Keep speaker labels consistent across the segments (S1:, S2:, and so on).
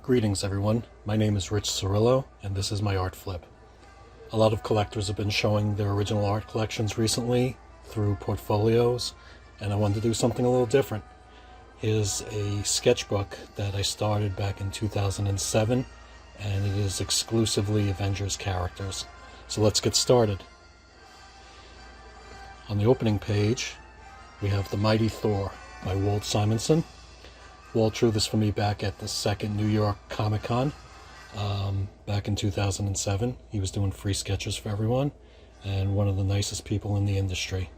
S1: Greetings everyone, my name is Rich Cirillo and this is my art flip. A lot of collectors have been showing their original art collections recently through portfolios, and I wanted to do something a little different. Here's a sketchbook that I started back in 2007, and it is exclusively Avengers characters. So let's get started. On the opening page we have the Mighty Thor by Walt Simonsen. Walt drew this for me back at the second New York Comic-Con back in 2007. He was doing free sketches for everyone, and one of the nicest people in the industry.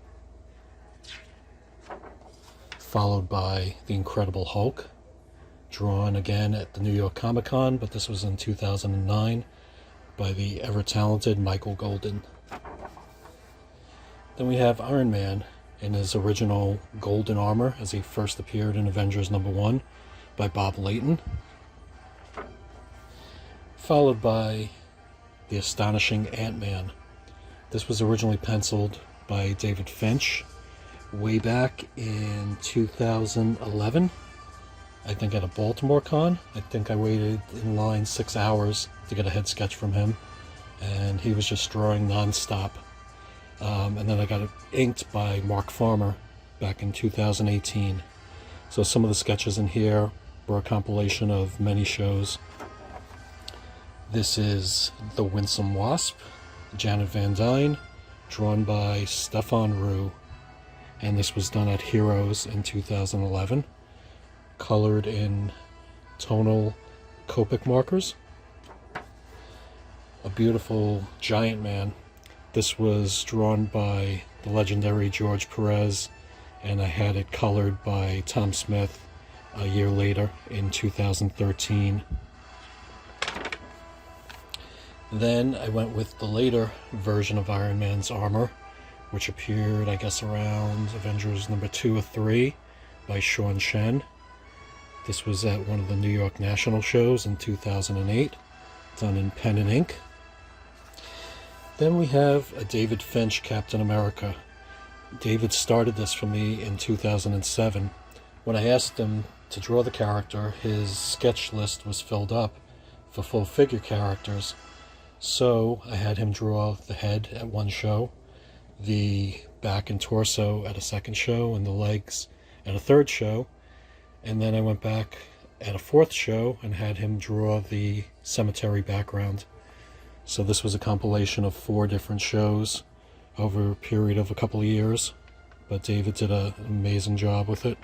S1: Followed by the Incredible Hulk, drawn again at the New York Comic-Con, but this was in 2009 by the ever-talented Michael Golden. Then we have Iron Man in his original golden armor as he first appeared in Avengers #1 by Bob Layton. Followed by the astonishing Ant-Man. This was originally penciled by David Finch way back in 2011, I think at a Baltimore con. I think I waited in line 6 hours to get a head sketch from him, and he was just drawing non-stop. And then I got it inked by Mark Farmer back in 2018. So some of the sketches in here were a compilation of many shows. This is the Winsome Wasp, Janet Van Dyne, drawn by Stefan Rue. And this was done at Heroes in 2011, colored in tonal Copic markers. A beautiful Giant Man. This was drawn by the legendary George Perez, and I had it colored by Tom Smith a year later in 2013. Then I went with the later version of Iron Man's armor, which appeared, I guess, around Avengers #2 or 3 by Sean Shen. This was at one of the New York National shows in 2008, done in pen and ink. Then we have a David Finch Captain America. David started this for me in 2007. When I asked him to draw the character, his sketch list was filled up for full figure characters. So I had him draw the head at one show, the back and torso at a second show, and the legs at a third show. And then I went back at a fourth show and had him draw the cemetery background. So this was a compilation of 4 different shows over a period of a couple of years, but David did an amazing job with it.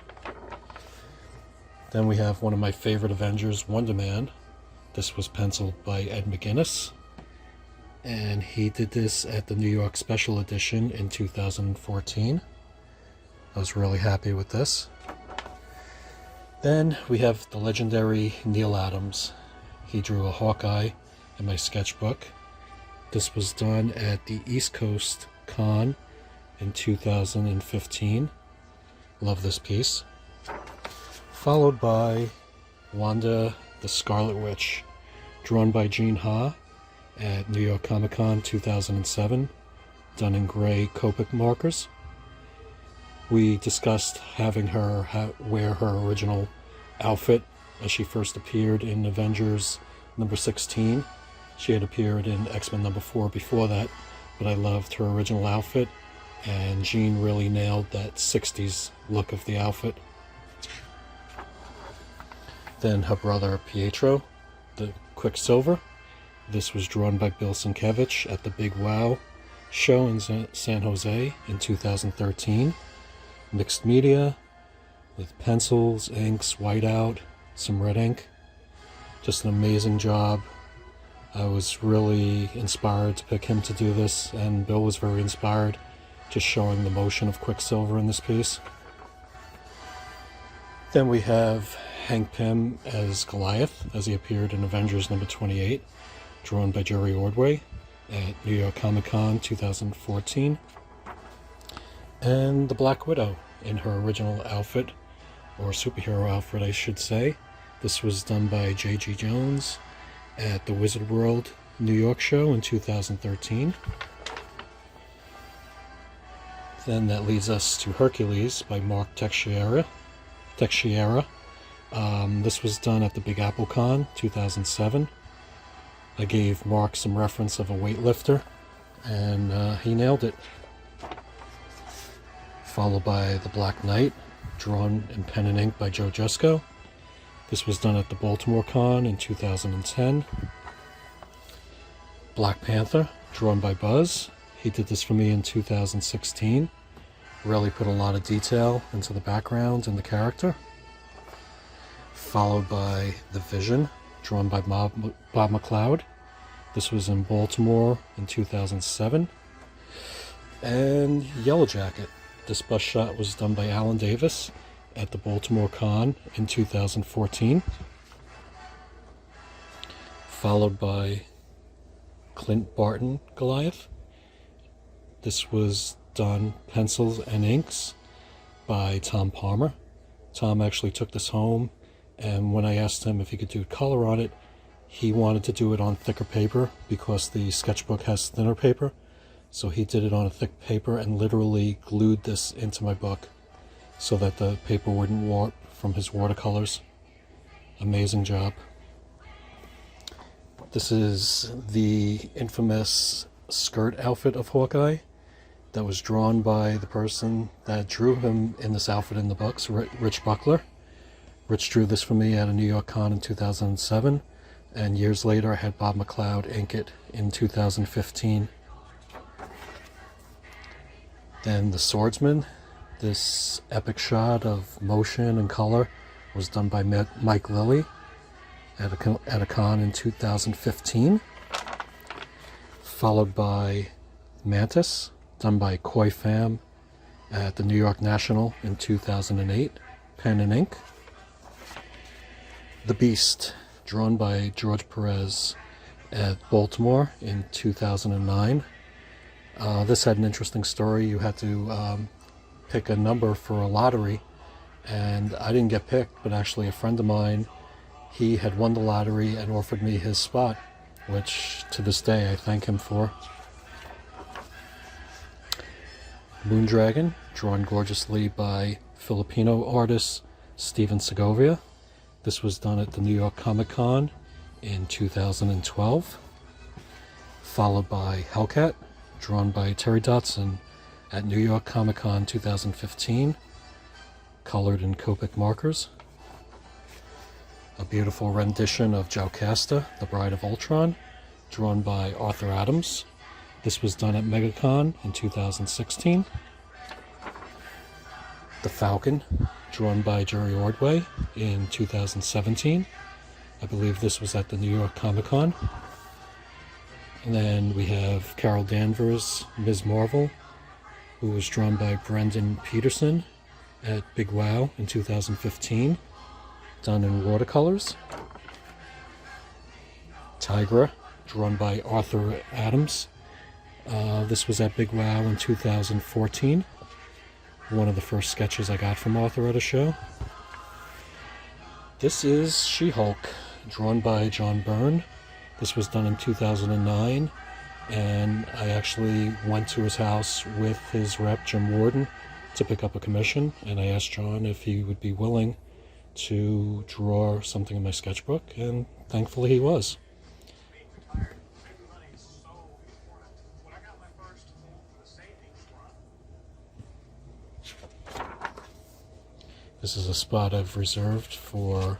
S1: Then we have one of my favorite Avengers, Wonder Man. This was penciled by Ed McGuinness, and he did this at the New York Special Edition in 2014. I was really happy with this. Then we have the legendary Neil Adams. He drew a Hawkeye in my sketchbook. This was done at the East Coast Con in 2015. Love this piece. Followed by Wanda the Scarlet Witch, drawn by Gene Ha at New York Comic Con 2007, done in gray Copic markers. We discussed having her wear her original outfit as she first appeared in Avengers #16. She had appeared in X-Men #4 before that, but I loved her original outfit, and Jean really nailed that 60s look of the outfit. Then her brother Pietro the Quicksilver. This was drawn by Bill Sienkiewicz at the Big Wow show in San Jose in 2013. Mixed media with pencils, inks, whiteout, some red ink. Just an amazing job. I was really inspired to pick him to do this, and Bill was very inspired, just showing the motion of Quicksilver in this piece. Then we have Hank Pym as Goliath, as he appeared in Avengers #28, drawn by Jerry Ordway at New York Comic Con 2014. And the Black Widow in her original outfit, or superhero outfit I should say. This was done by J.G. Jones at the Wizard World New York show in 2013. Then that leads us to Hercules by Mark Teixeira. This was done at the Big Apple Con 2007. I gave Mark some reference of a weightlifter, and he nailed it. Followed by The Black Knight, drawn in pen and ink by Joe Jusko. This was done at the Baltimore Con in 2010. Black Panther, drawn by Buzz. He did this for me in 2016. Really put a lot of detail into the background and the character. Followed by The Vision, drawn by Bob McLeod. This was in Baltimore in 2007. And Yellow Jacket. This bust shot was done by Alan Davis at the Baltimore Con in 2014. Followed by Clint Barton Goliath. This was done pencils and inks by Tom Palmer. Tom actually took this home, and when I asked him if he could do color on it, he wanted to do it on thicker paper because the sketchbook has thinner paper. So he did it on a thick paper and literally glued this into my book so that the paper wouldn't warp from his watercolors. Amazing job. This is the infamous skirt outfit of Hawkeye that was drawn by the person that drew him in this outfit in the books, Rich Buckler. Rich drew this for me at a New York Con in 2007, and years later I had Bob McLeod ink it in 2015. Then The Swordsman. This epic shot of motion and color was done by Mike Lilly at a con in 2015. Followed by Mantis, done by Koi Pham at the New York National in 2008, pen and ink. The Beast, drawn by George Perez at Baltimore in 2009. This had an interesting story. You had to pick a number for a lottery, and I didn't get picked, but actually a friend of mine, he had won the lottery and offered me his spot, which to this day I thank him for. Moondragon, drawn gorgeously by Filipino artist Steven Segovia. This was done at the New York Comic Con in 2012. Followed by Hellcat, drawn by Terry Dotson at New York Comic Con 2015, colored in Copic markers. A beautiful rendition of Jocasta, the Bride of Ultron, drawn by Arthur Adams. This was done at MegaCon in 2016. The Falcon, drawn by Jerry Ordway in 2017. I believe this was at the New York Comic Con. And then we have Carol Danvers, Ms. Marvel, who was drawn by Brendan Peterson at Big Wow in 2015, done in watercolors. Tigra, drawn by Arthur Adams. This was at Big Wow in 2014. One of the first sketches I got from Arthur at a show. This is She-Hulk, drawn by John Byrne. This was done in 2009, and I actually went to his house with his rep, Jim Warden, to pick up a commission, and I asked John if he would be willing to draw something in my sketchbook, and thankfully he was. This is a spot I've reserved for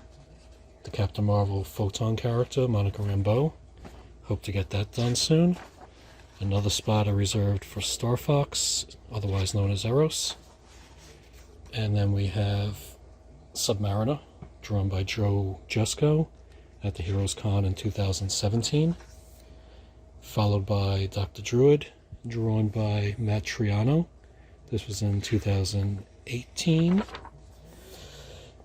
S1: the Captain Marvel Photon character, Monica Rambeau. Hope to get that done soon. Another spot I reserved for Star Fox, otherwise known as Eros. And then we have Submariner, drawn by Joe Jusko at the Heroes Con in 2017. Followed by Dr. Druid, drawn by Matt Triano. This was in 2018.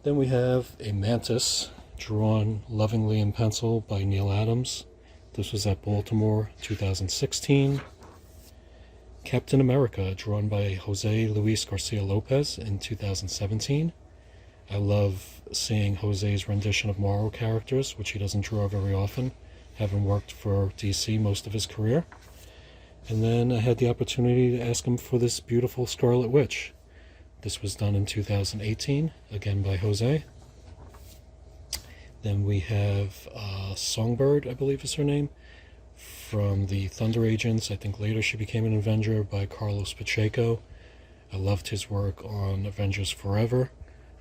S1: Then we have a Mantis, drawn lovingly in pencil by Neil Adams. This was at Baltimore 2016. Captain America, drawn by Jose Luis Garcia Lopez in 2017. I love seeing Jose's rendition of Marvel characters, which he doesn't draw very often, having worked for DC most of his career. And then I had the opportunity to ask him for this beautiful Scarlet Witch. This was done in 2018, again by Jose. Then we have Songbird, I believe is her name, from the Thunder Agents. I think later she became an Avenger, by Carlos Pacheco. I loved his work on Avengers Forever,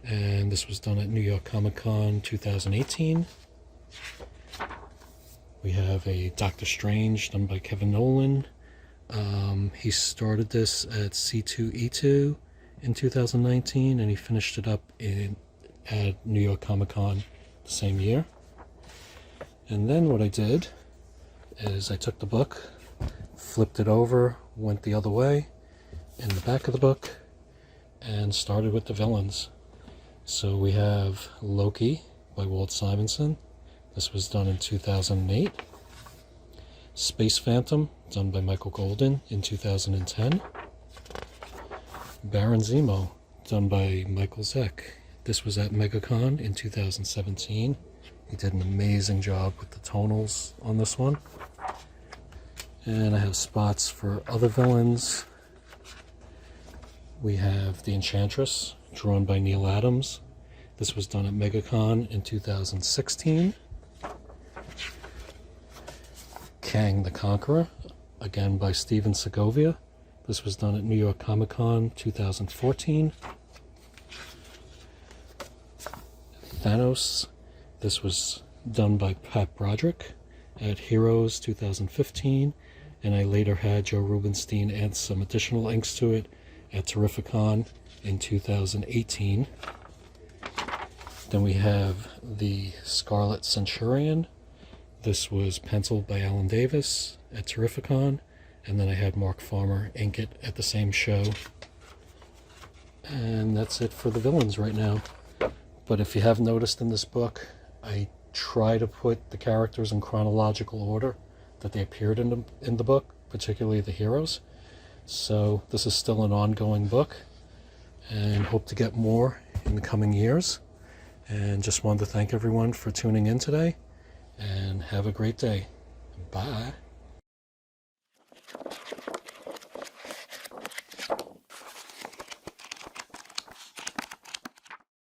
S1: and this was done at New York Comic Con 2018. We have a Doctor Strange done by Kevin Nolan. He started this at C2E2 in 2019, and he finished it up at New York Comic Con the same year. And then what I did is I took the book, flipped it over, went the other way in the back of the book, and started with the villains. So we have Loki by Walt Simonsen. This was done in 2008. Space Phantom, done by Michael Golden in 2010. Baron Zemo, done by Michael Zeck. This was at MegaCon in 2017. He did an amazing job with the tonals on this one. And I have spots for other villains. We have the Enchantress, drawn by Neil Adams. This was done at MegaCon in 2016. Kang the Conqueror, again by Steven Segovia. This was done at New York Comic Con 2014. Thanos, this was done by Pat Broderick at Heroes 2015, and I later had Joe Rubenstein add some additional inks to it at Terrificon in 2018. Then we have the Scarlet Centurion. This was penciled by Alan Davis at Terrificon, and then I had Mark Farmer ink it at the same show. And that's it for the villains right now. But if you have noticed in this book, I try to put the characters in chronological order that they appeared in the book, particularly the heroes. So this is still an ongoing book, and hope to get more in the coming years. And just wanted to thank everyone for tuning in today, and have a great day. Bye.